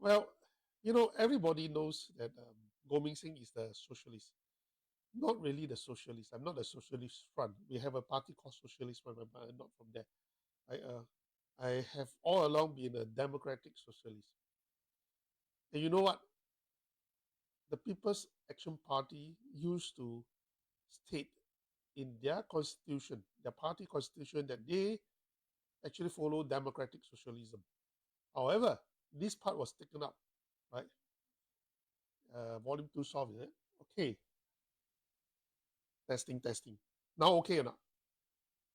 Well, everybody knows that Goming Singh is the socialist. Not really the socialist. I'm not a socialist front. We have a party called Socialist Front, but I'm not from there. I have all along been a democratic socialist. And you know what? The People's Action Party used to state in their constitution, their party constitution, that they actually follow democratic socialism. However, this part was taken up, right? Volume 2 solved, is it? Okay, testing, testing. Now okay or not?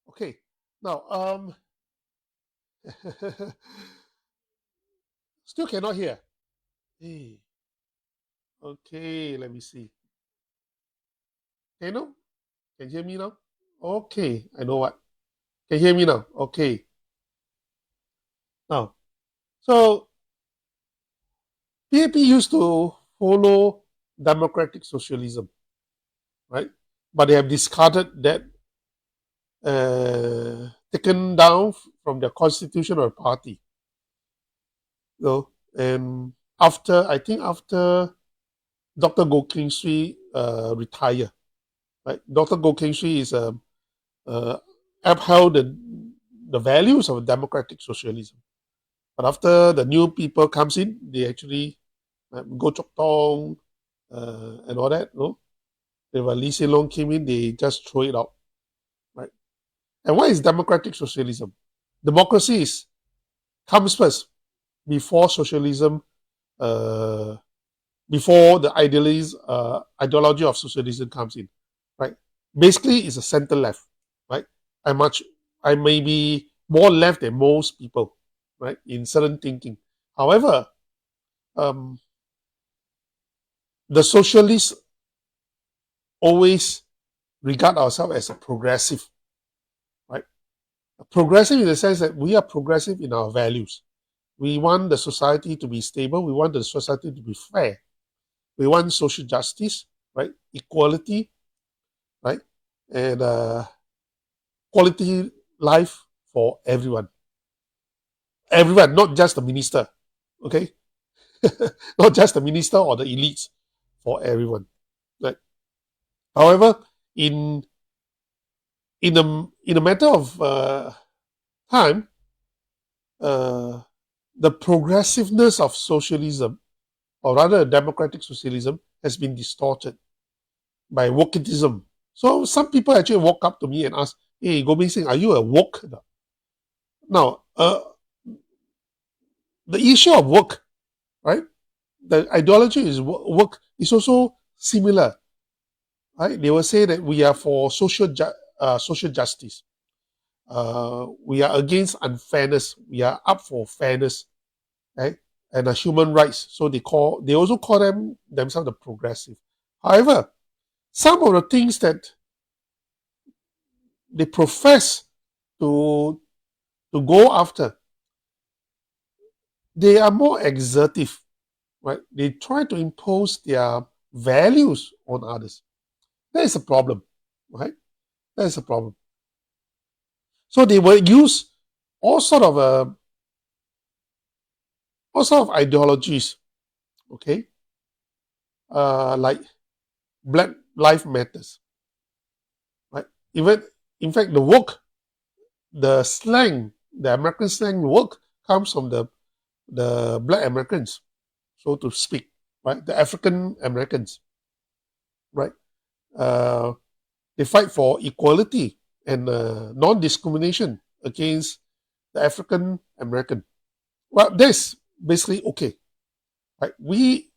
Okay. Now, still cannot hear. Hey, okay, let me see. Can you know? Can you hear me now? Okay, I know what. Can you hear me now? Okay. Now, so PAP used to follow democratic socialism, right? But they have discarded that, taken down from their constitution or party. And I think after Dr. Goh Keng Swee retired, right? Dr. Goh Keng Swee is upheld the values of democratic socialism. But after the new people comes in, they actually Goh Chok Tong and all that. When Lee Hsien Loong came in, they just throw it out, right? And what is democratic socialism? Democracy comes first before socialism, before the ideology of socialism comes in, right? Basically, it's a center left, right? I may be more left than most people, right, in certain thinking. However, the socialists always regard ourselves as a progressive, right? Progressive in the sense that we are progressive in our values. We want the society to be stable. We want the society to be fair. We want social justice, right? Equality, right? And quality life for everyone. Everyone, not just the minister, okay? Not just the minister or the elites, for everyone, right? However, in a matter of time, the progressiveness of socialism, or rather democratic socialism, has been distorted by Workism. So some people actually walk up to me and ask, "Hey, Gobind Singh, are you a woke?" Now, the issue of work, right? The ideology is work is also similar, right? They will say that we are for social justice. We are against unfairness. We are up for fairness, right? And human rights. So they also call themselves the progressive. However, some of the things that they profess to go after, they are more exertive, right? They try to impose their values on others. That is a problem, right? That is a problem. So they will use all sort of ideologies, okay, like Black Lives Matters, right? Even in fact, the slang, the American slang work comes from the Black Americans, so to speak, right? The African Americans, right? They fight for equality and non-discrimination against the African American. Well, that's basically okay, right? We,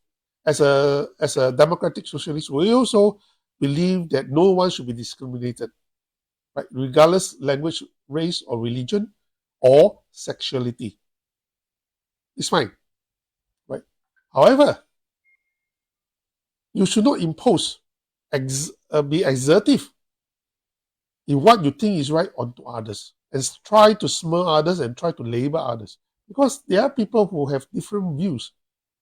as a democratic socialist, we also believe that no one should be discriminated, right? Regardless language, race, or religion, or sexuality. It's fine, right? However, you should not impose, be exertive in what you think is right onto others, and try to smear others and try to label others, because there are people who have different views.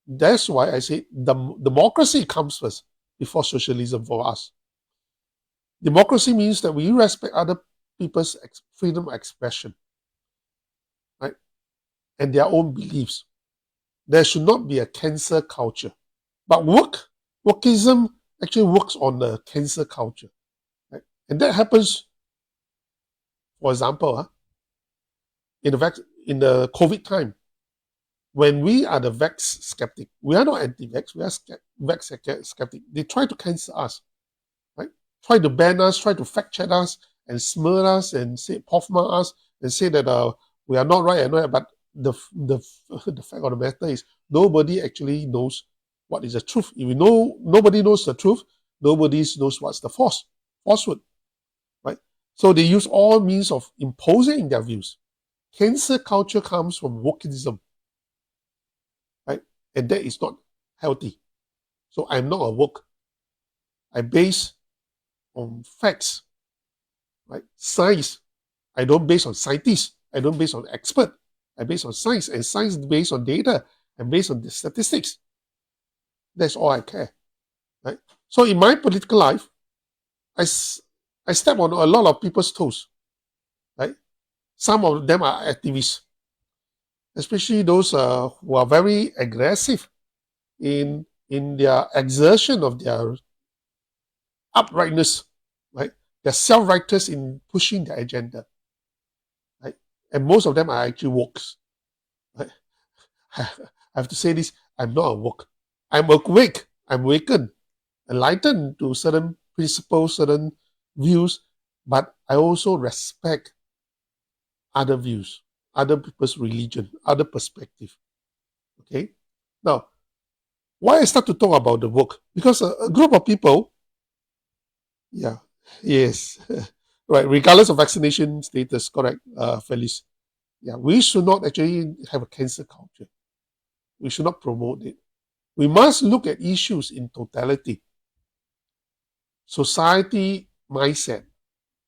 That's why I say democracy comes first before socialism for us. Democracy means that we respect other people's freedom of expression, right, and their own beliefs. there should not be a cancel culture. But workism actually works on the cancel culture. Right? And that happens, for example, in the COVID time, when we are the vax skeptic, we are not anti-vax, we are vax skeptic. They try to cancel us, right? Try to ban us, try to fact check us, and smear us, and say POFMA us, and say that we are not right and not right. But the fact of the matter is, nobody actually knows what is the truth. If nobody knows the truth, nobody knows what's the falsehood, right? So they use all means of imposing their views. Cancel culture comes from wokeism, right? And that is not healthy. So I'm not a woke. I base on facts, right? Science. I don't base on scientists. I don't base on expert. I base on science, and science is based on data and based on the statistics. That's all I care, right? So in my political life, I step on a lot of people's toes, right? Some of them are activists, especially those who are very aggressive in their exertion of their uprightness, right? They're self-righteous in pushing their agenda, right? And most of them are actually wokes, right? I have to say this, I'm not a woke. I'm awake, I'm awakened, enlightened to certain principles, certain views, but I also respect other views, other people's religion, other perspective, okay? Now, why I start to talk about the woke? Because a group of people, yeah, yes, right, regardless of vaccination status, correct, Felice. Yeah, we should not actually have a cancel culture. We should not promote it. We must look at issues in totality. Society mindset,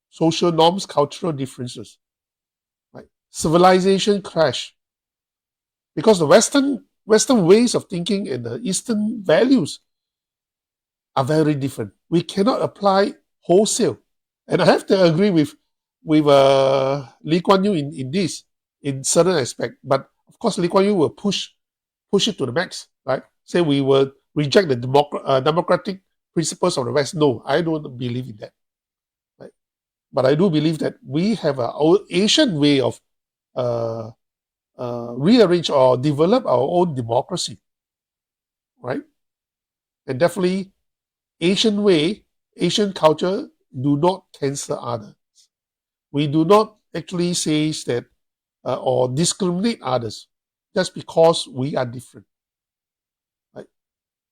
social norms, cultural differences, right? Civilization clash. Because the Western ways of thinking and the Eastern values are very different. We cannot apply wholesale. And I have to agree with Lee Kuan Yew in this, in certain aspect. But of course, Lee Kuan Yew will push it to the max, right? Say we will reject the democratic principles of the West. No, I don't believe in that, right? But I do believe that we have our Asian way of rearrange or develop our own democracy, right? And definitely Asian way, Asian culture do not cancel others. We do not actually say that or discriminate others just because we are different, right?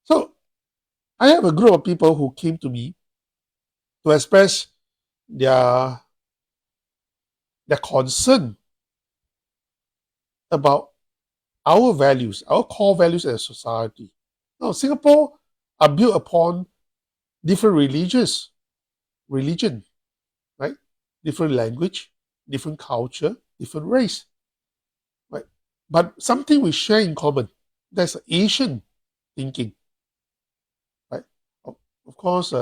So I have a group of people who came to me to express their concern about our values, our core values as a society. Now, Singapore are built upon different religion, right? Different language, different culture, different race, right? But something we share in common, that's Asian thinking, right? Of course,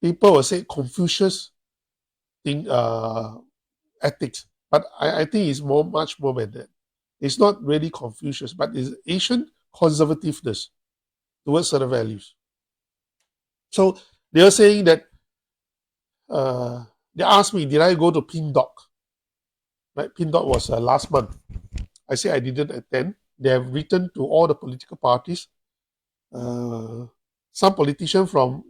people will say Confucius think ethics, but I think it's much more than that. It's not really Confucius, but it's Asian conservativeness towards certain values. So they are saying that they asked me, did I go to Pink Dot? Right, Pink Dot was last month. I say I didn't attend. They have written to all the political parties. Some politicians from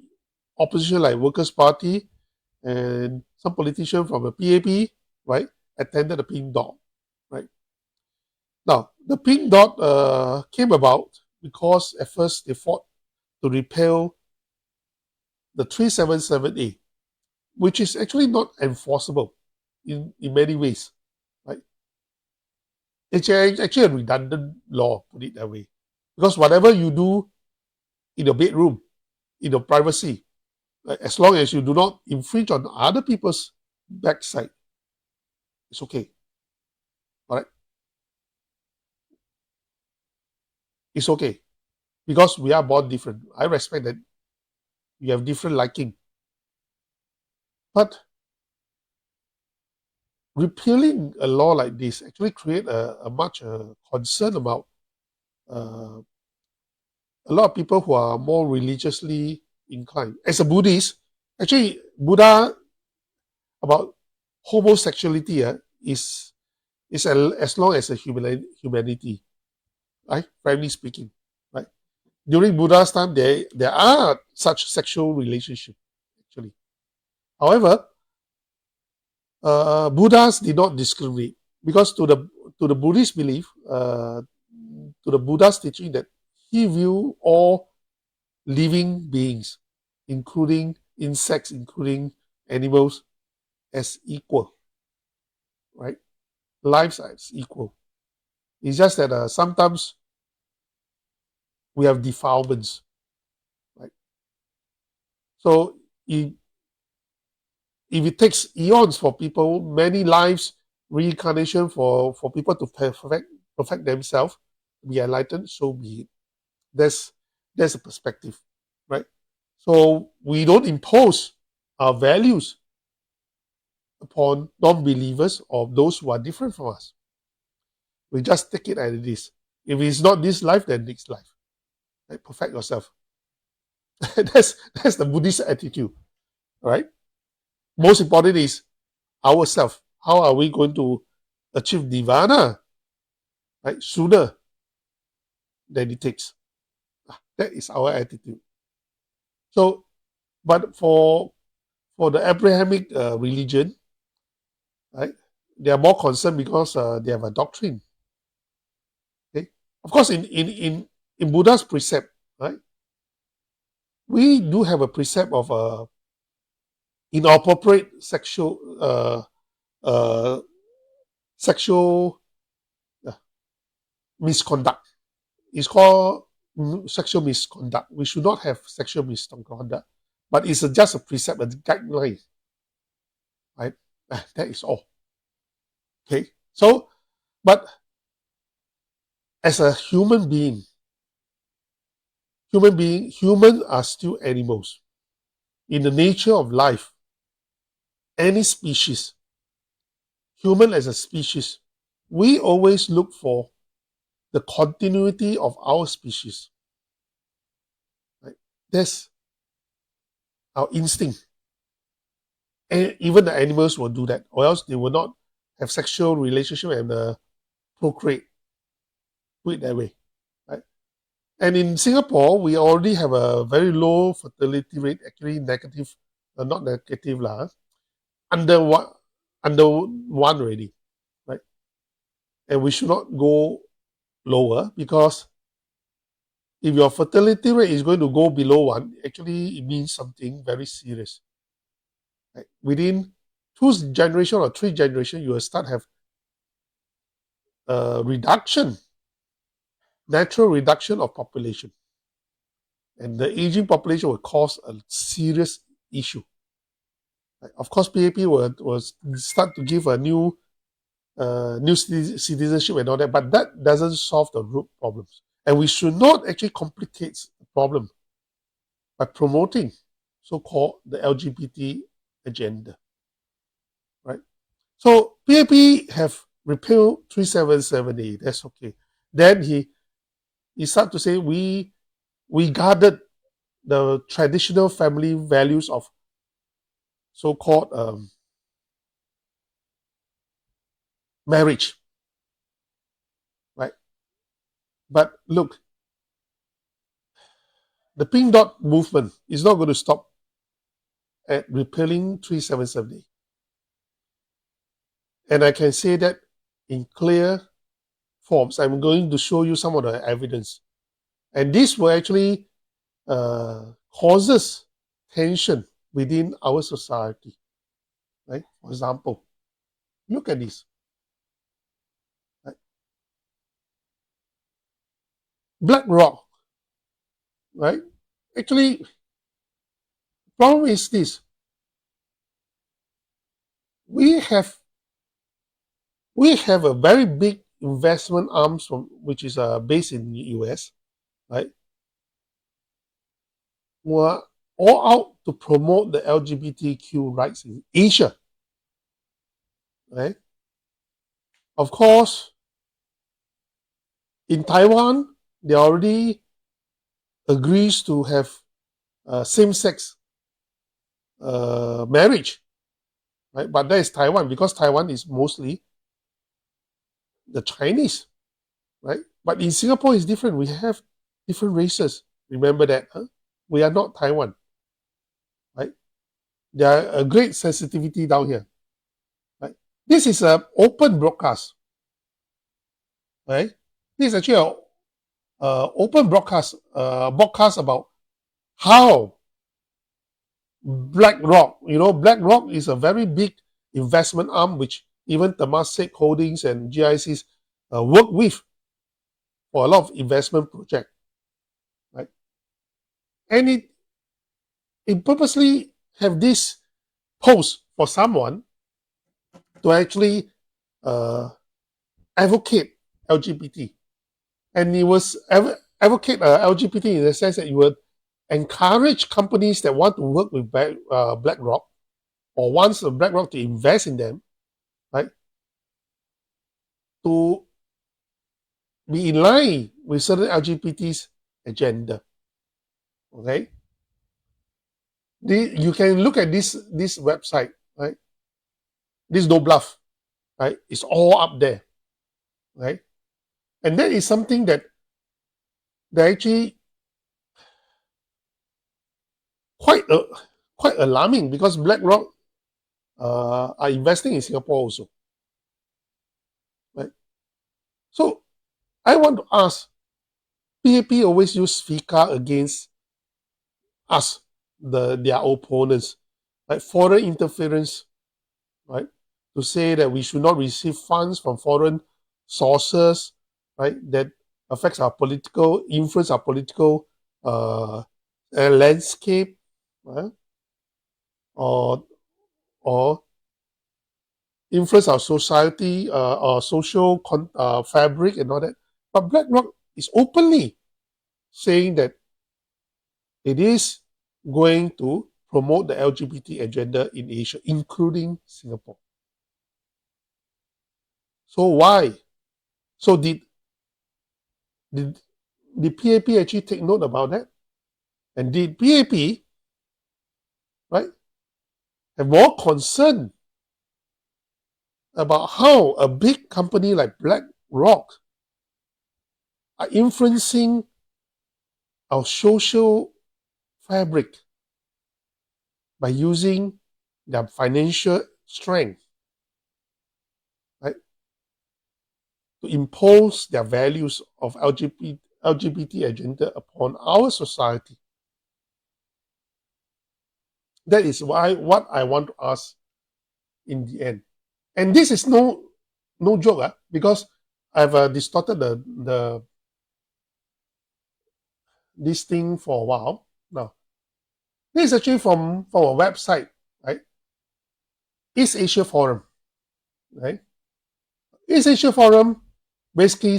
opposition like Workers' Party and some politicians from the PAP, right, attended the Pink Dot, right. Now, the Pink Dot came about because at first they fought to repeal the 377A, which is actually not enforceable in many ways, right? It's actually a redundant law, put it that way. Because whatever you do in your bedroom, in your privacy, right, as long as you do not infringe on other people's backside, it's okay. All right? It's okay. Because we are born different. I respect that you have different liking. But repealing a law like this actually create a much concern about a lot of people who are more religiously inclined. As a Buddhist, actually, Buddha about homosexuality is as long as a humanity, right? Frankly speaking, right? During Buddha's time, there are such sexual relationships actually. However, Buddhas did not discriminate because to the Buddhist belief, to the Buddha's teaching that he viewed all living beings, including insects, including animals, as equal, right? Lives are as equal. It's just that sometimes we have defilements, right? So if it takes eons for people, many lives, reincarnation for people to perfect themselves, be enlightened, so be it. That's a perspective, right? So we don't impose our values upon non-believers or those who are different from us. We just take it as it is. If it's not this life, then next life. Right? Perfect yourself. That's the Buddhist attitude, right? Most important is ourselves. How are we going to achieve nirvana, right? Sooner than it takes. That is our attitude. So, but for the Abrahamic religion, right, they are more concerned because they have a doctrine. Okay, of course, in Buddha's precept, right, we do have a precept of inappropriate uh, sexual misconduct. It's called sexual misconduct. We should not have sexual misconduct, but it's just a precept, a guideline, right? That is all. Okay, so but as a human being, humans are still animals. In the nature of life, any species, human as a species, we always look for the continuity of our species. Right? That's our instinct. And even the animals will do that, or else they will not have sexual relationship and procreate. Put it that way. Right? And in Singapore, we already have a very low fertility rate, actually negative, not negative lah, under one already, right? And we should not go lower because if your fertility rate is going to go below one, actually it means something very serious. Right? Within 2 generations or 3 generations, you will start have a reduction, natural reduction of population. And the aging population will cause a serious issue. Right? Of course, PAP will start to give a new citizenship and all that, but that doesn't solve the root problems. And we should not actually complicate the problem by promoting so-called the LGBT agenda, right? So PAP have repealed 377A, that's okay. Then he started to say we guarded the traditional family values of so-called marriage, right? But look, the Pink Dot movement is not going to stop at repealing 377A. And I can say that in clear forms. I'm going to show you some of the evidence. And this will actually causes tension within our society. Right? For example, look at this. Right? BlackRock, right? Actually, problem is this. We have a very big investment arms which is based in the US, right? Who are all out to promote the LGBTQ rights in Asia, right? Of course, in Taiwan, they already agrees to have same-sex marriage, right? But that is Taiwan, because Taiwan is mostly the Chinese, right? But in Singapore, it's different. We have different races. Remember that, huh? We are not Taiwan, right? There are a great sensitivity down here, right? This is an open broadcast, right? This is actually a open broadcast about how BlackRock, BlackRock is a very big investment arm which even Temasek Holdings and GICs work with for a lot of investment projects, right? And it purposely have this post for someone to actually uh, advocate LGBT, and it was advocate LGBT in the sense that you would encourage companies that want to work with BlackRock or wants BlackRock to invest in them, right, to be in line with certain LGBT's agenda. Okay, you can look at this website, right? This no bluff, right? It's all up there, right? And that is something that actually quite quite alarming, because BlackRock are investing in Singapore also, right? So I want to ask, PAP always use FICA against us, their opponents, like foreign interference, right? To say that we should not receive funds from foreign sources, right? That affects our political influence, our political landscape, right? or or influence our society, our social fabric and all that. But BlackRock is openly saying that it is going to promote the LGBT agenda in Asia, including Singapore. So why? So did the PAP actually take note about that? And did PAP, right, have more concern about how a big company like BlackRock are influencing our social fabric by using their financial strength, right, to impose their values of LGBT agenda upon our society? That is what I want to ask in the end. And this is no joke, because I've distorted this thing for a while now. This is actually from a website, right? East Asia Forum, right? East Asia Forum basically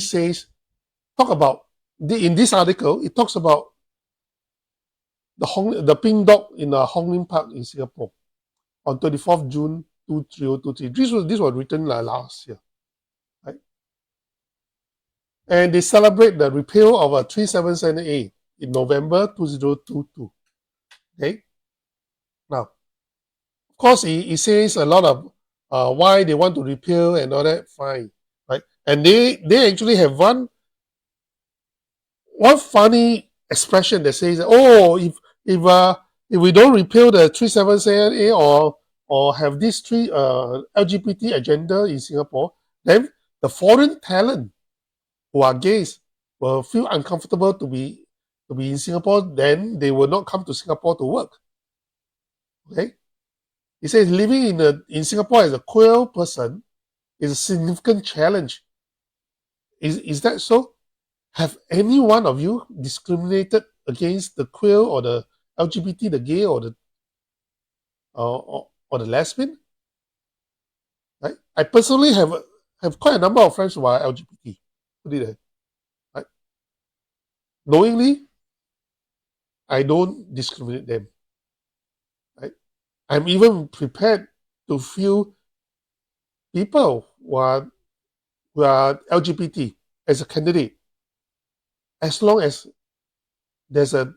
talk about in this article. It talks about the pink dog in the Hong Lim Park in Singapore on 24th June 2023. This was written last year, right? And they celebrate the repeal of a 377A in November 2022. Okay. Now, of course, he says a lot of why they want to repeal and all that. Fine, right? And they actually have one funny expression that says, "Oh, if we don't repeal the 377A or have this LGBT agenda in Singapore, then the foreign talent who are gays will feel uncomfortable to be in Singapore. Then they will not come to Singapore to work." Okay. He says living in Singapore as a queer person is a significant challenge. Is that so? Have any one of you discriminated against the queer or the LGBT, the gay or the or the lesbian? Right? I personally have quite a number of friends who are LGBT. Put it there. Right? Knowingly, I don't discriminate them. Right? I'm even prepared to feel people who are LGBT as a candidate, as long as there's a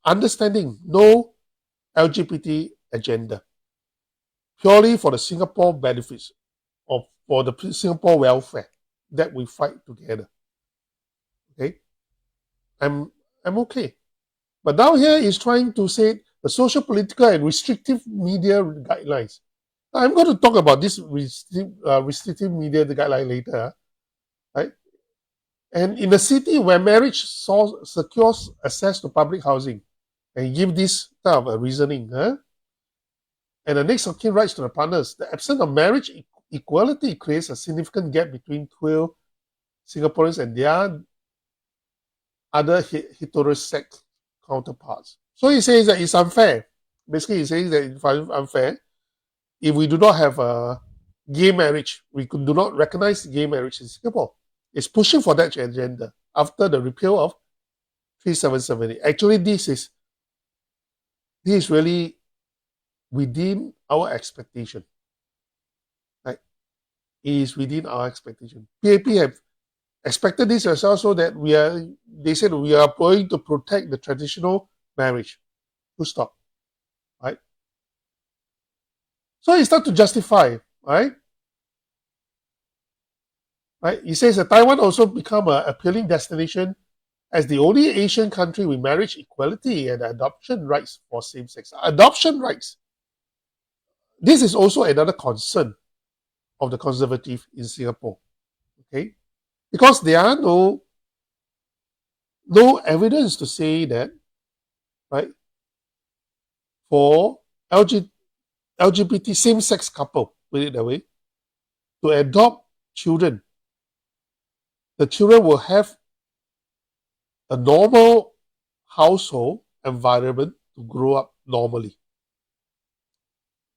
understanding, no LGBT agenda, purely for the Singapore benefits or for the Singapore welfare, that we fight together. Okay, I'm okay. But now here is trying to say the social, political, and restrictive media guidelines. I'm going to talk about this restrictive media guideline later, right? And in a city where marriage secures access to public housing, and give this kind of a reasoning, and the next of kin rights to the partners, the absence of marriage equality creates a significant gap between queer Singaporeans and their other heterosex counterparts. So he says that it's unfair. Basically, he says that it's unfair if we do not have a gay marriage. We do not recognize gay marriage in Singapore. It's pushing for that agenda after the repeal of 3778. Actually, this is really within our expectation. Right? It is within our expectation. PAP have expected this as well, so that they said we are going to protect the traditional marriage. Full stop. Right? So it's not to justify, right? Right? He says that Taiwan also become an appealing destination as the only Asian country with marriage equality and adoption rights for same-sex. Adoption rights. This is also another concern of the conservative in Singapore. Okay? Because there are no evidence to say that, right, for LGBT same-sex couple, put it that way, to adopt children, the children will have a normal household environment to grow up normally.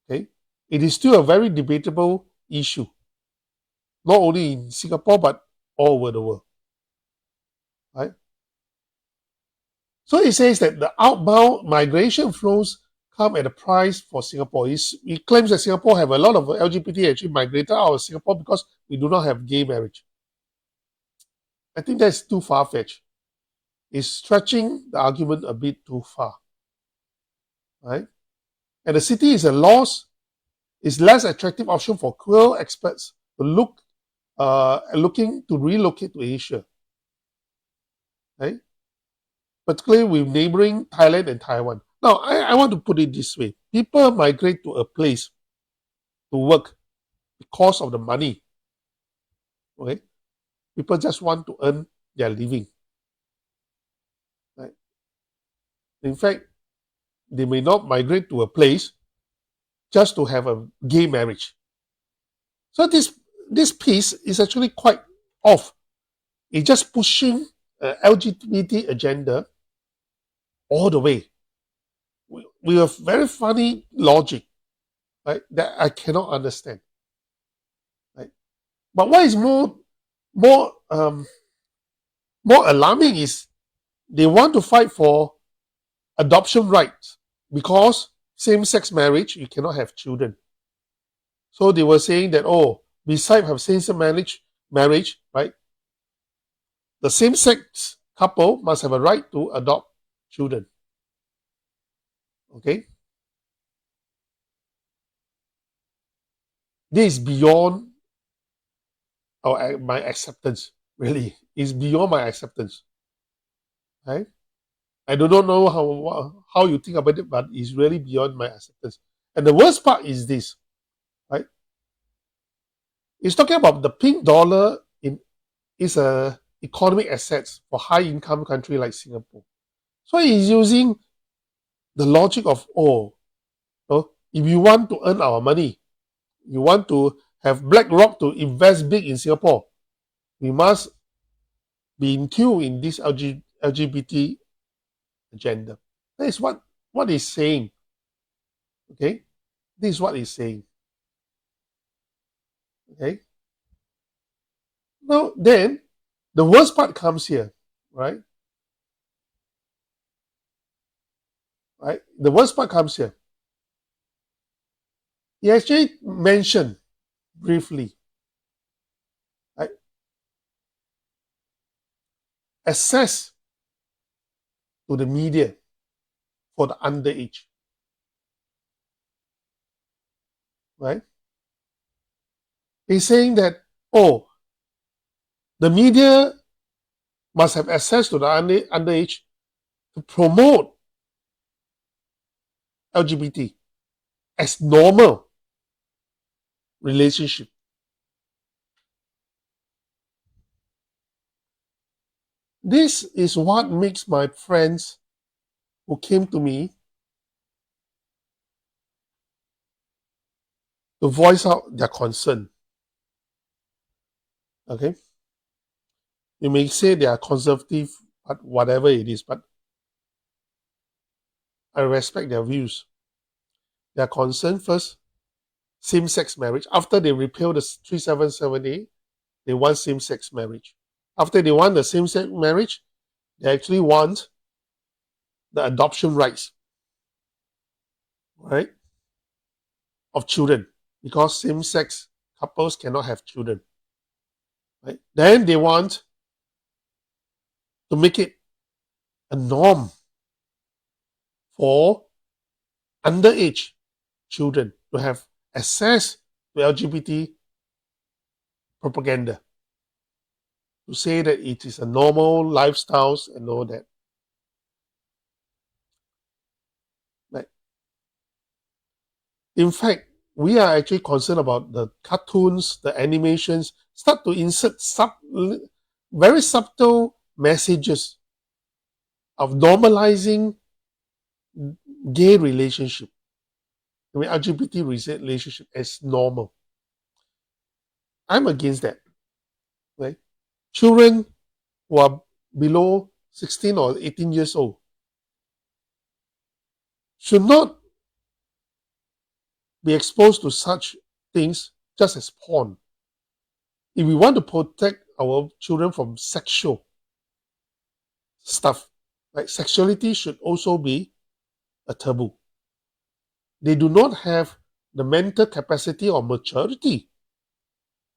Okay? It is still a very debatable issue, not only in Singapore but all over the world. Right? So it says that the outbound migration flows come at a price for Singapore. It claims that Singapore have a lot of LGBT actually migrated out of Singapore because we do not have gay marriage. I think that's too far-fetched. It's stretching the argument a bit too far. Right? And the city is less attractive option for queer experts to looking to relocate to Asia. Right? Particularly with neighboring Thailand and Taiwan. Now, I want to put it this way. People migrate to a place to work because of the money. Okay? People just want to earn their living. Right? In fact, they may not migrate to a place just to have a gay marriage. So this piece is actually quite off. It's just pushing LGBT agenda all the way. We have very funny logic, right, that I cannot understand. Right? But what is more alarming is they want to fight for adoption rights because same-sex marriage, you cannot have children. So they were saying that, besides have same-sex marriage, right, the same-sex couple must have a right to adopt children. Okay? This is beyond my acceptance, really. It's beyond my acceptance. Right? I do not know how you think about it, but it's really beyond my acceptance. And the worst part is this, right? It's talking about the pink dollar is a economic assets for high income country like Singapore. So he's using the logic of, if you want to earn our money, you want to have BlackRock to invest big in Singapore, we must be in tune in this LGBT agenda. That is what he's saying. Okay? This is what he's saying. Okay? Now, then, the worst part comes here, right? Right? The worst part comes here. He actually mentioned briefly, right, access to the media for the underage, right? He's saying that, oh, the media must have access to the underage to promote LGBT as normal relationship. This is what makes my friends who came to me to voice out their concern. Okay? You may say they are conservative, but whatever it is, but I respect their views. Their concern first, same-sex marriage. After they repeal the 3778, they want same-sex marriage. After they want the same-sex marriage, they actually want the adoption rights, right, of children, because same-sex couples cannot have children. Right? Then they want to make it a norm for underage children to have access to LGBT propaganda, to say that it is a normal lifestyle and all that. Right? In fact, we are actually concerned about the cartoons, the animations, start to insert very subtle messages of normalizing gay relationship, I mean LGBT relationship as normal. I'm against that. Right? Children who are below 16 or 18 years old should not be exposed to such things just as porn. If we want to protect our children from sexual stuff, right, sexuality should also be a taboo. They do not have the mental capacity or maturity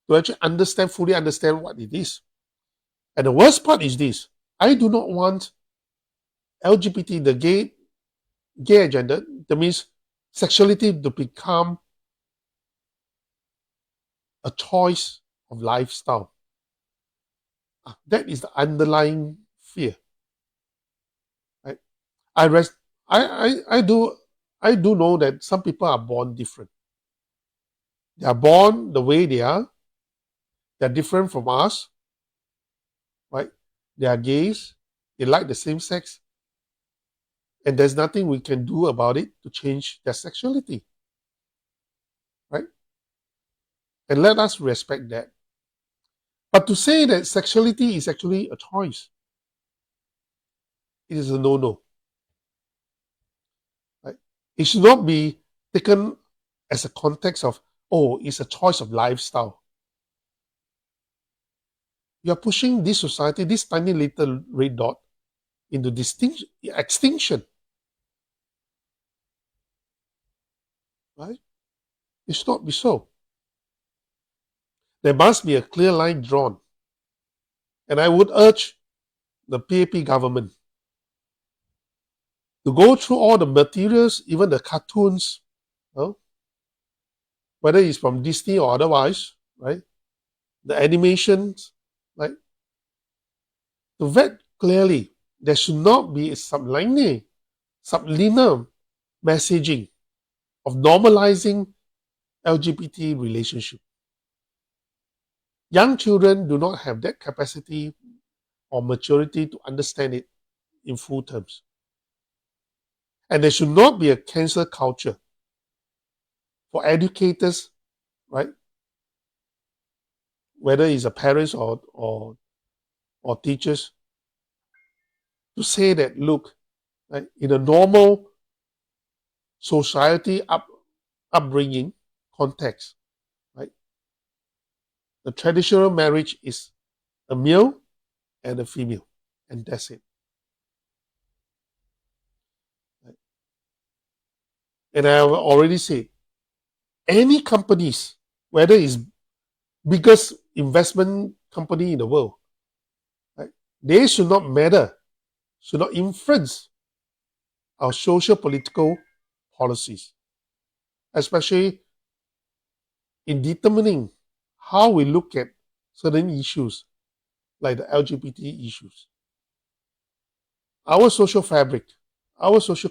to actually fully understand what it is. And the worst part is this: I do not want LGBT, the gay agenda, that means sexuality, to become a choice of lifestyle. That is the underlying fear. Right? I do know that some people are born different. They are born the way they are. They're different from us. Right? They are gays. They like the same sex. And there's nothing we can do about it to change their sexuality. Right? And let us respect that. But to say that sexuality is actually a choice, it is a no-no. Right? It should not be taken as a context of, oh, it's a choice of lifestyle. You're pushing this society, this tiny little red dot, into extinction. Right? It should not be so. There must be a clear line drawn. And I would urge the PAP government to go through all the materials, even the cartoons, whether it's from Disney or otherwise, right? The animations, right? To vet clearly, there should not be a subliminal messaging of normalizing LGBT relationship. Young children do not have that capacity or maturity to understand it in full terms. And there should not be a cancel culture for educators, right? Whether it's a parents or teachers, to say that, look, right, in a normal society upbringing context, right, the traditional marriage is a male and a female, and that's it. Right? And I have already said, any companies, whether it's biggest investment company in the world, right, They should not matter, should not influence our social political policies, especially in determining how we look at certain issues like the LGBT issues. Our social fabric, our social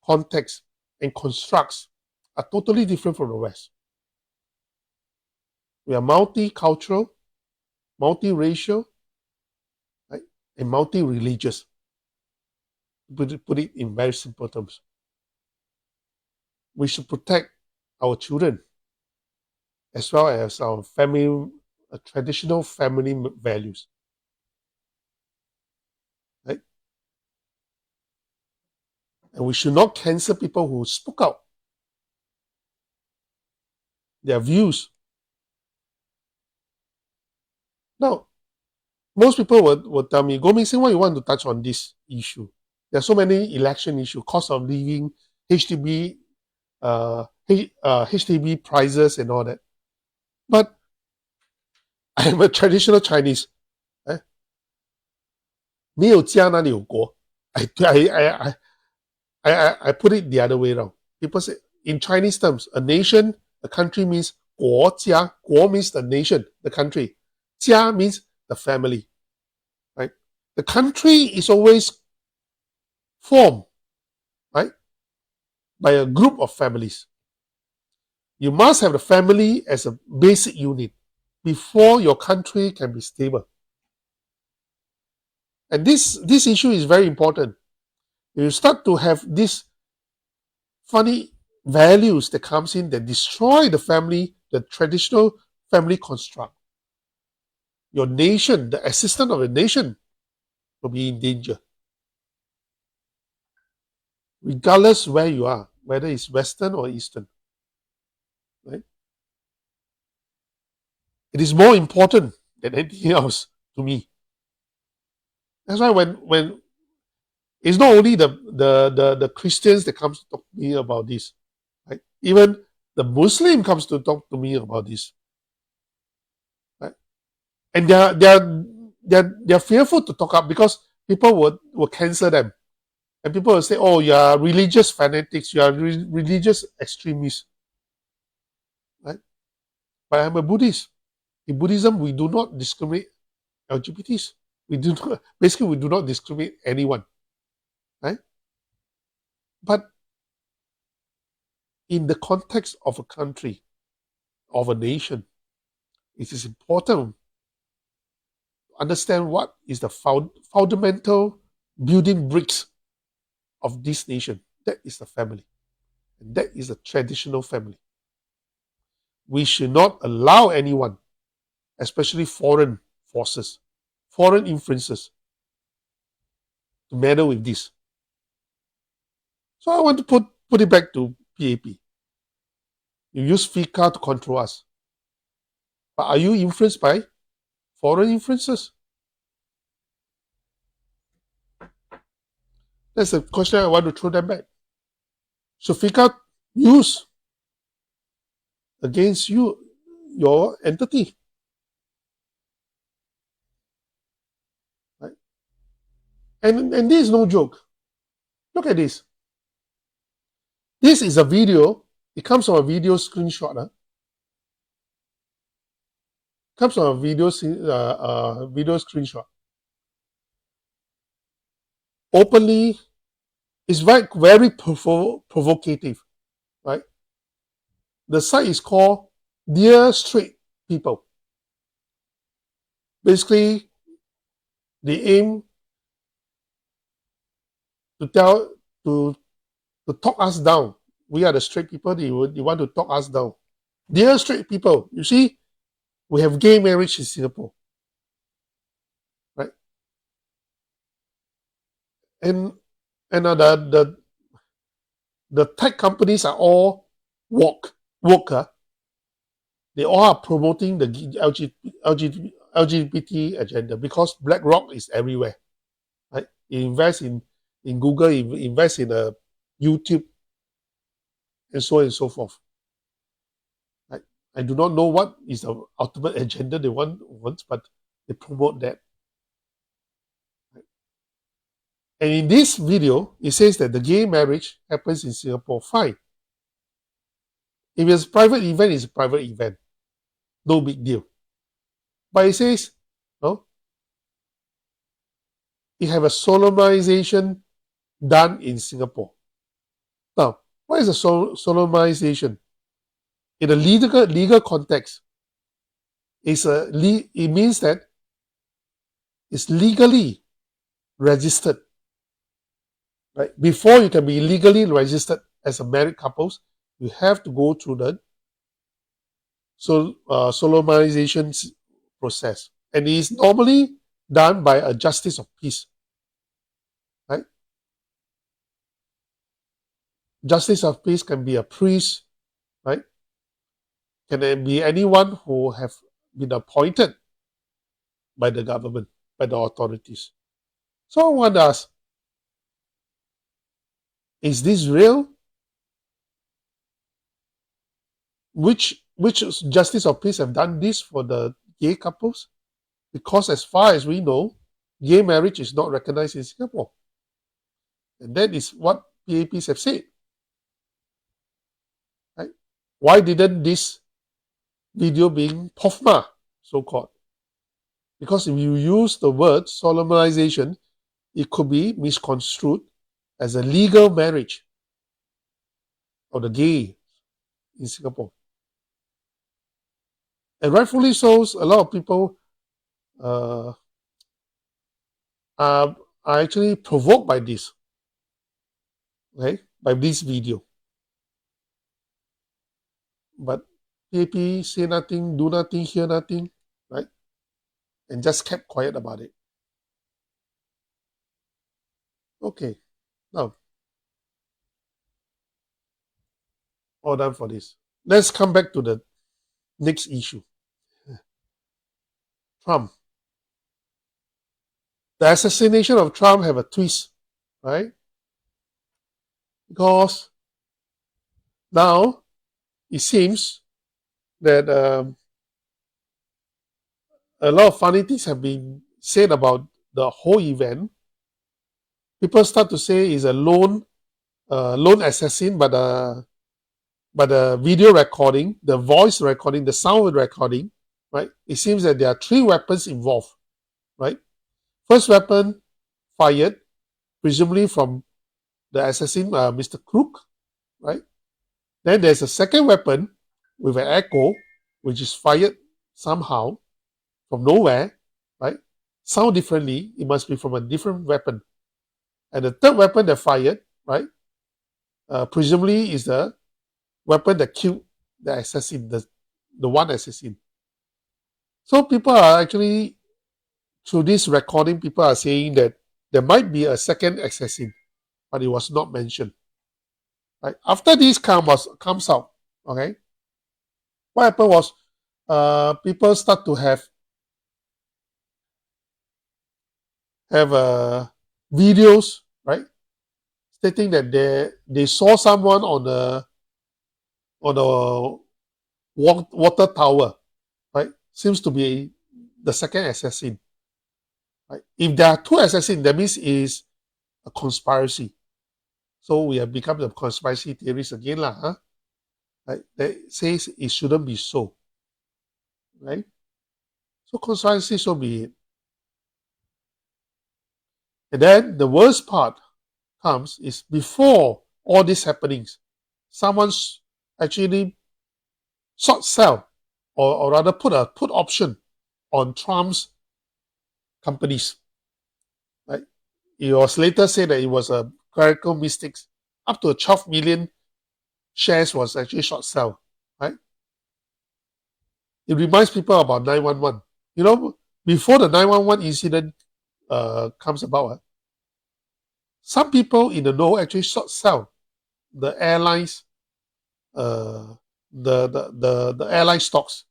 context and constructs are totally different from the West. We are multicultural, multiracial, right, and multi-religious. Put it in very simple terms. We should protect our children as well as our family, traditional family values. Right? And we should not cancel people who spoke out their views. Now, most people will tell me, Goh Ming Sing, why you want to touch on this issue? There are so many election issues, cost of living, HDB, HDB prices and all that. But I am a traditional Chinese. 没有家哪里有国? I put it the other way around. People say, in Chinese terms, a nation, a country means 国家. 国 means the nation, the country. 家 means the family. Right? The country is always formed, right, by a group of families. You must have the family as a basic unit before your country can be stable. And this issue is very important. You start to have these funny values that comes in that destroy the family, the traditional family construct. Your nation, the existence of a nation will be in danger. Regardless where you are, whether it's Western or Eastern. Right? It is more important than anything else to me. That's why when it's not only the Christians that comes to talk to me about this, right? Even the Muslim comes to talk to me about this, right? And they're fearful to talk up because people will cancel them, and people will say, "Oh, you are religious fanatics, you are religious extremists," right? But I'm a Buddhist. In Buddhism, we do not discriminate LGBTs. We do not discriminate anyone, right? But in the context of a country, of a nation, it is important to understand what is the fundamental building bricks of this nation. That is the family. And that is the traditional family. We should not allow anyone, especially foreign forces, foreign influences, to meddle with this. So I want to put it back to PAP. You use FICA to control us. But are you influenced by foreign influences? That's the question I want to throw them back. So FICA use against you, your entity. Right? And this is no joke. Look at this. This is a video. It comes from a video screenshot. Comes from a video screenshot. Openly, it's very provocative, right? The site is called Dear Straight People. Basically, they aim to talk us down. We are the straight people. They want to talk us down. Dear straight people, you see, we have gay marriage in Singapore, right? And the tech companies are all woke. They all are promoting the LGBT agenda because BlackRock is everywhere, right? It invests in Google, it invests in YouTube, and so on and so forth. Right? I do not know what is the ultimate agenda they want, but they promote that. And in this video, it says that the gay marriage happens in Singapore. Fine. If it's a private event, it's a private event. No big deal. But it says, no, it have a solemnization done in Singapore. Now, what is a solemnization? In a legal context, it means that it's legally registered. Right? Before you can be legally registered as a married couples, you have to go through the solemnization process. And it is normally done by a justice of peace. Right? Justice of peace can be a priest, right? Can be anyone who have been appointed by the government, by the authorities. So one asks, is this real? Which justice of peace have done this for the gay couples? Because as far as we know, gay marriage is not recognized in Singapore. And that is what PAPs have said. Right? Why didn't this video being POFMA, so-called? Because if you use the word solemnization, it could be misconstrued as a legal marriage of the gay in Singapore. And rightfully so, a lot of people are actually provoked by this, okay, by this video. But PAP say nothing, do nothing, hear nothing, right? And just kept quiet about it. Okay, now, all done for this. Let's come back to the next issue. Trump. The assassination of Trump have a twist, right? Because now it seems that a lot of funny things have been said about the whole event. People start to say he's a lone assassin, but the video recording, the voice recording, the sound recording, right? It seems that there are 3 weapons involved, right? First weapon fired, presumably from the assassin, Mr. Crook, right? Then there's a second weapon with an echo, which is fired somehow from nowhere, right? Sound differently, it must be from a different weapon. And the third weapon that fired, right, presumably is the weapon that killed the assassin, the one assassin. So people are actually, through this recording, people are saying that there might be a second assassin, but it was not mentioned. Right? After this comes out, okay, what happened was people start to have videos, right, stating that they saw someone on a water tower, right? Seems to be the second assassin. Right? If there are 2 assassins, that means it is a conspiracy. So we have become the conspiracy theories again, huh? Right? That says it shouldn't be so. Right? So conspiracy, so be it. And then the worst part comes is before all these happenings, someone's actually short sell or rather put a put option on Trump's companies. Right? It was later said that it was a clerical mistakes. Up to 12 million shares was actually short sell. Right? It reminds people about 911. You know, before the 911 incident comes about, some people in the know actually short sell the airlines, the airline stocks,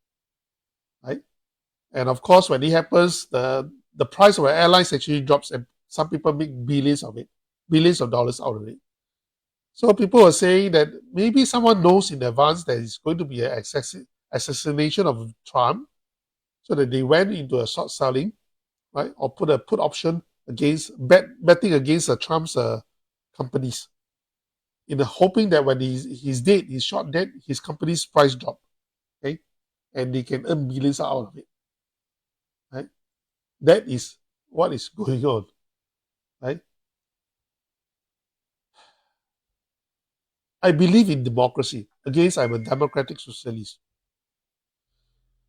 right? And of course, when it happens, the price of an airlines actually drops, and some people make billions of dollars out of it. So people are saying that maybe someone knows in advance that it's going to be an assassination of Trump, so that they went into a short selling, right, or put a put option betting against Trump's companies, in the hoping that when he's dead, he's shot dead, his company's price drop, okay, and they can earn billions out of it, right? That is what is going on, right? I believe in democracy. Against, I'm a democratic socialist.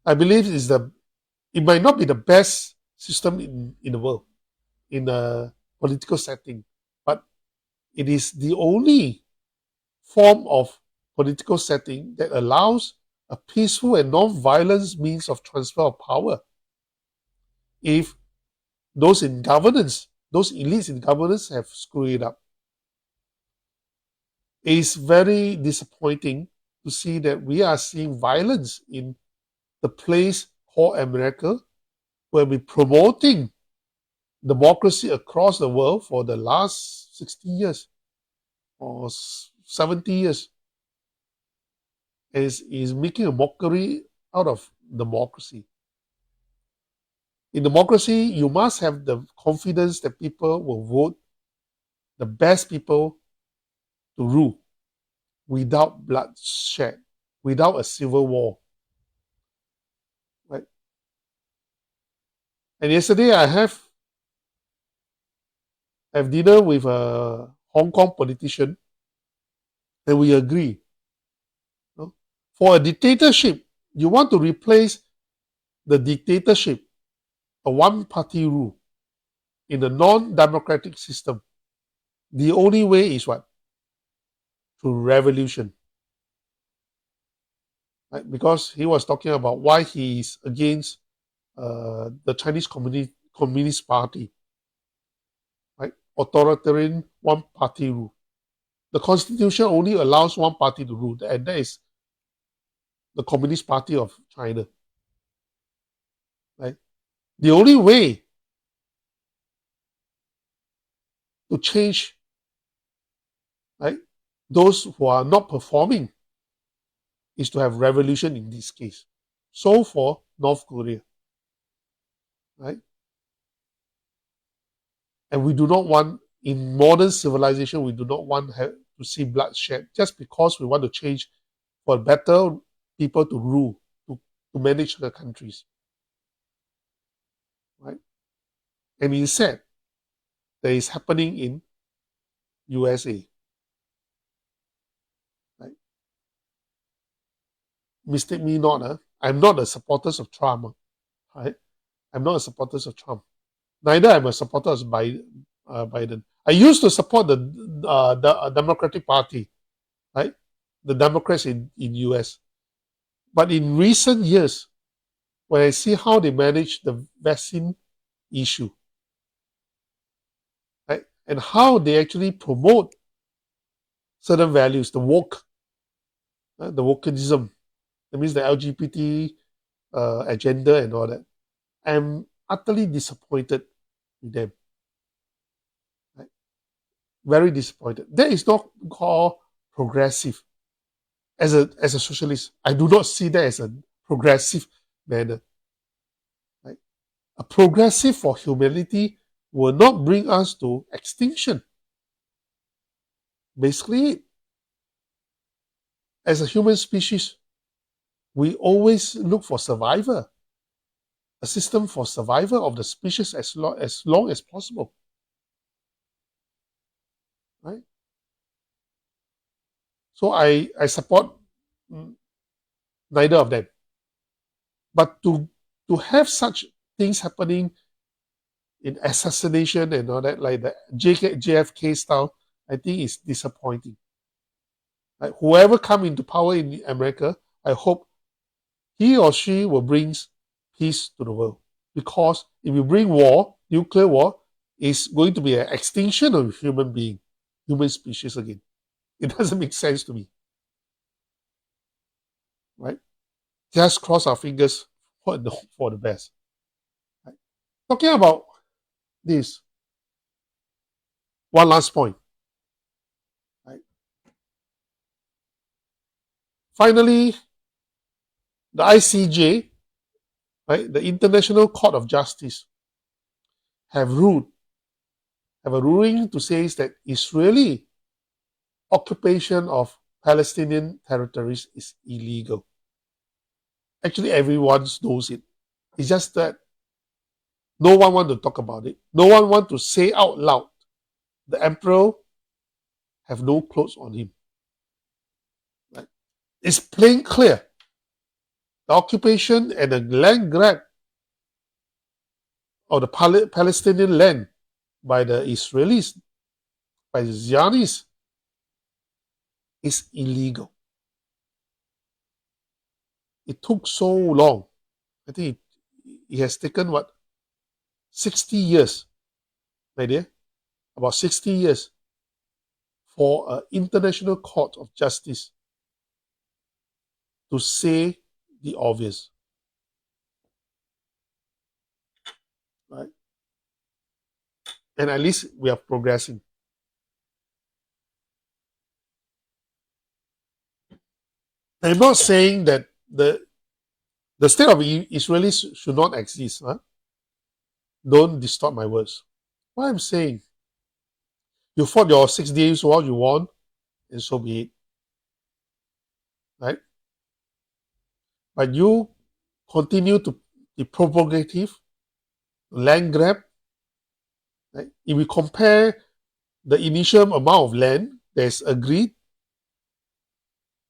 I believe it might not be the best system in the world, in a political setting, but it is the only form of political setting that allows a peaceful and non-violent means of transfer of power. If those in governance, those elites in governance have screwed it up, it is very disappointing to see that we are seeing violence in the place called America, where we're promoting democracy across the world for the last 60 years or 70 years, and is making a mockery out of democracy. In democracy, you must have the confidence that people will vote the best people to rule without bloodshed, without a civil war. Right? And yesterday I have dinner with a Hong Kong politician, and we agree. You know, for a dictatorship, you want to replace the dictatorship, a one-party rule, in a non-democratic system. The only way is what? Through revolution. Right? Because he was talking about why he is against the Chinese Communist Party, right? Authoritarian one-party rule. The constitution only allows one party to rule, and that is the Communist Party of China. Right? The only way to change, right, those who are not performing is to have revolution in this case. So for North Korea, right? And we do not want, in modern civilization, we do not want to see bloodshed just because we want to change for better people to rule, to manage the countries, right? And instead, that is happening in USA, right? Mistake me not, I'm not a supporter of Trump, right? I'm not a supporter of Trump. Neither am a supporter of Biden. I used to support the Democratic Party, right? The Democrats in US. But in recent years, when I see how they manage the vaccine issue, right, and how they actually promote certain values, the Workism, that means the LGBT agenda and all that, I'm utterly disappointed with them. Right? Very disappointed. That is not called progressive. As a socialist, I do not see that as a progressive manner. Right? A progressive for humanity will not bring us to extinction. Basically, as a human species, we always look for survival, a system for survival of the species as long as possible. Right? So I support neither of them. But to have such things happening in assassination and all that, like the JFK style, I think is disappointing. Like whoever come into power in America, I hope he or she will bring peace to the world. Because if you bring war, nuclear war, it's going to be an extinction of human species again. It doesn't make sense to me. Right? Just cross our fingers for the best. Right? Talking about this, one last point. Right? Finally, the ICJ, right, the International Court of Justice, have ruled have a ruling to say that Israeli occupation of Palestinian territories is illegal. Actually, everyone knows it. It's just that no one wants to talk about it. No one wants to say out loud. The emperor have no clothes on him. Right? It's plain clear. The occupation and the land grab of the Palestinian land by the Israelis, by the Zionists, is illegal. It took so long. I think it has taken, 60 years, my dear? About 60 years for an international court of justice to say the obvious. Right? And at least we are progressing. I'm not saying that the state of Israelis should not exist. Huh? Don't distort my words. What I'm saying, you fought your 6 days war, you won, and so be it. Right? But you continue to be propagative, land grab. Right? If we compare the initial amount of land that's agreed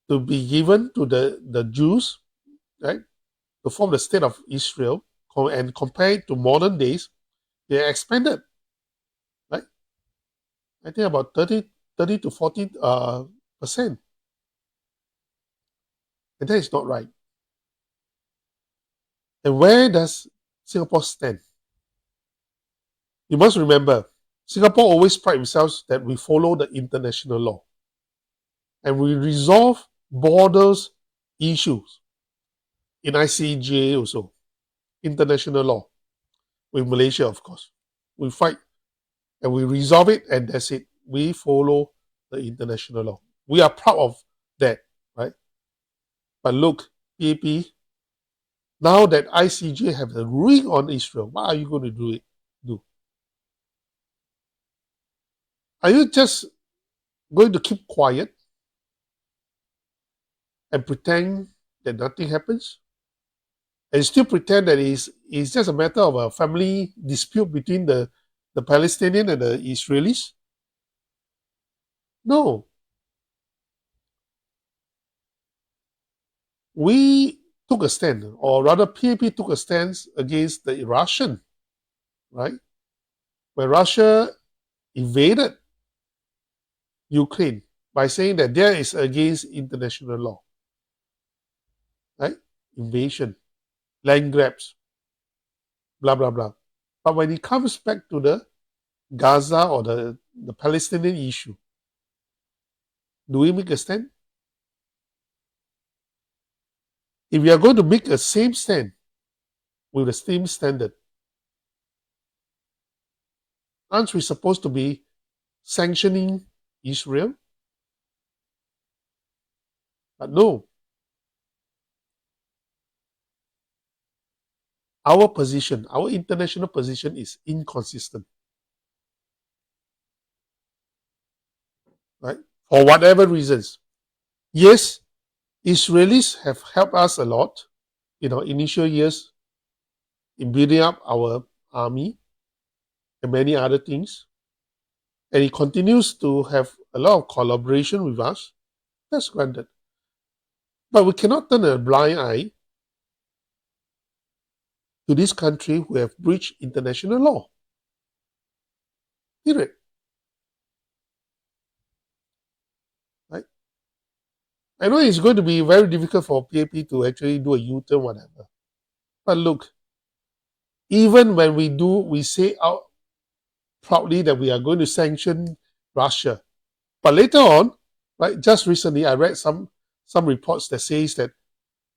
to be given to the Jews, right, to form the state of Israel, and compare it to modern days, they expanded, right? I think about 30 to 40%. And that is not right. And where does Singapore stand? You must remember, Singapore always prides themselves that we follow the international law. And we resolve borders issues in ICJ also, international law, with Malaysia, of course. We fight and we resolve it, and that's it. We follow the international law. We are proud of that, right? But look, PAP, now that ICJ have a ruling on Israel, what are you going to do? Are you just going to keep quiet and pretend that nothing happens? And still pretend that it's just a matter of a family dispute between the Palestinian and the Israelis? No. We took a stand, or rather PAP took a stance against the Russian, right? When Russia invaded Ukraine by saying that there is against international law, right? Invasion, land grabs, blah, blah, blah. But when it comes back to the Gaza or the Palestinian issue, do we make a stand? If we are going to make the same stand with the same standard, aren't we supposed to be sanctioning Israel? But no. Our position, our international position is inconsistent. Right? For whatever reasons. Yes, Israelis have helped us a lot in our initial years in building up our army and many other things. And it continues to have a lot of collaboration with us. That's granted. But we cannot turn a blind eye to this country who have breached international law. Period. Right? I know it's going to be very difficult for PAP to actually do a U-turn, whatever. But look, even when we say out proudly that we are going to sanction Russia. But later on, right, just recently I read some reports that says that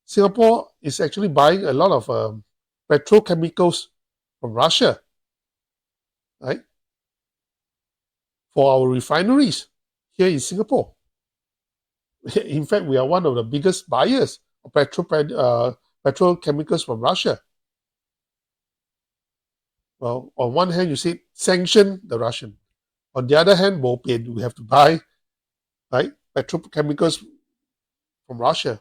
Singapore is actually buying a lot of petrochemicals from Russia, right, for our refineries here in Singapore. In fact, we are one of the biggest buyers of petrochemicals from Russia. Well, on one hand, you say sanction the Russian. On the other hand, we have to buy, right, petrochemicals from Russia.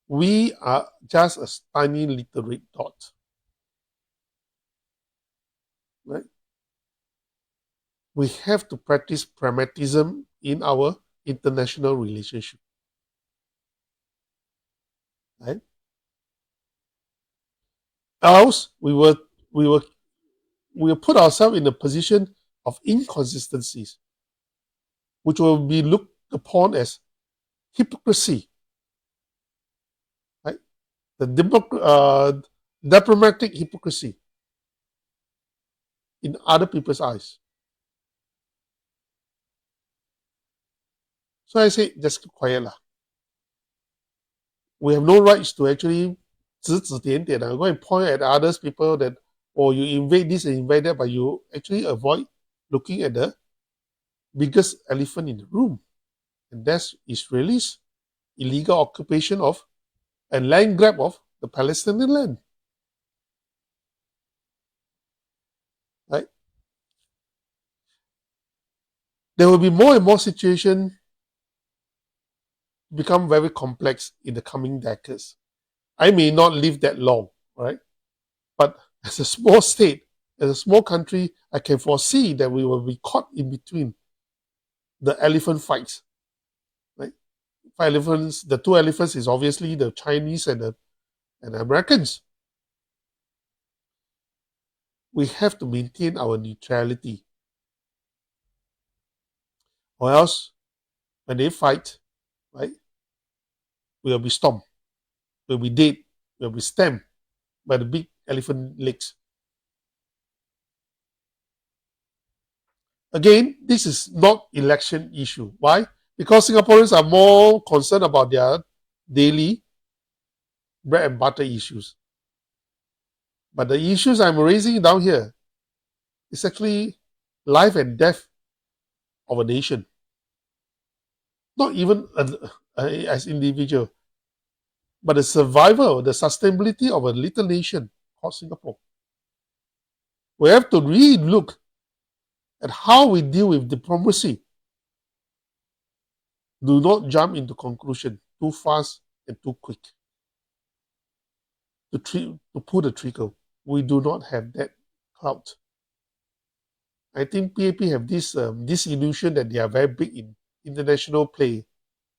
We are just a tiny little red dot, right? We have to practice pragmatism in our international relationship, right? Else, we will put ourselves in a position of inconsistencies, which will be looked upon as hypocrisy, right? The diplomatic hypocrisy in other people's eyes. So I say, just keep quiet lah. We have no rights to actually 指指点点 go and point at others people that, oh, you invade this and invade that, but you actually avoid looking at the biggest elephant in the room, and that's Israelis' illegal occupation of and land grab of the Palestinian land. Right? There will be more and more situations become very complex in the coming decades. I may not live that long, right? But as a small state, as a small country, I can foresee that we will be caught in between the elephant fights. Right? Five elephants, the two elephants is obviously the Chinese and the Americans. We have to maintain our neutrality. Or else, when they fight, right, we will be stomped, we will be dead, we will be stamped by the big elephant legs. Again, this is not election issue. Why? Because Singaporeans are more concerned about their daily bread and butter issues. But the issues I'm raising down here is actually life and death of a nation. Not even as individual, but the survival, the sustainability of a little nation called Singapore. We have to really look at how we deal with diplomacy. Do not jump into conclusion too fast and too quick to pull the trigger. We do not have that clout. I think PAP have this illusion that they are very big in international play.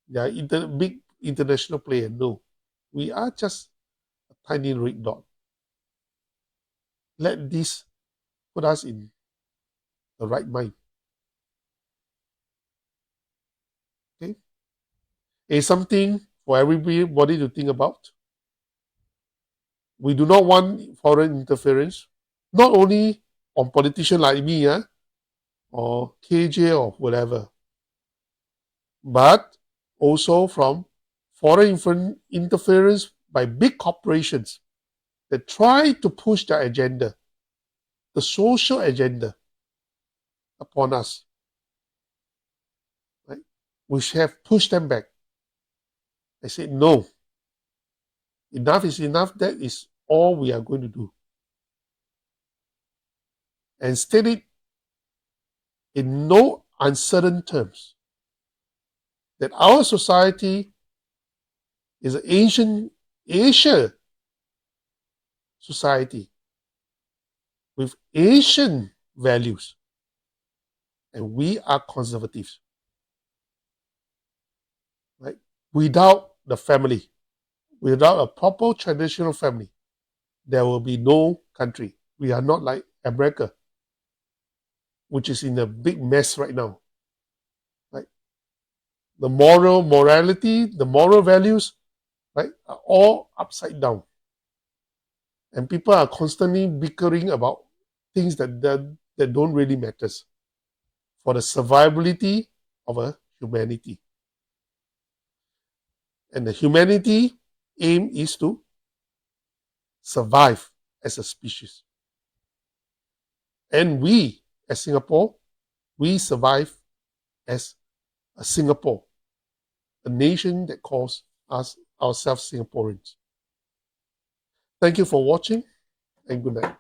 They are big international player. No, we are just a tiny red dot. Let this put us in the right mind. Okay, it's something for everybody to think about. We do not want foreign interference, not only on politicians like me, or KJ or whatever, but also from foreign interference by big corporations that try to push their agenda, the social agenda, upon us. Right? We have pushed them back. I said, no. Enough is enough. That is all we are going to do. And state it in no uncertain terms that our society is an Asian society with Asian values, and we are conservatives. Right? Without the family, without a proper traditional family, there will be no country. We are not like America, which is in a big mess right now. Right? The morality, the moral values, right, are all upside down. And people are constantly bickering about things that don't really matter for the survivability of a humanity. And the humanity aim is to survive as a species. And we, as Singapore, we survive as a Singapore, a nation that calls us ourselves Singaporeans. Thank you for watching, and good night.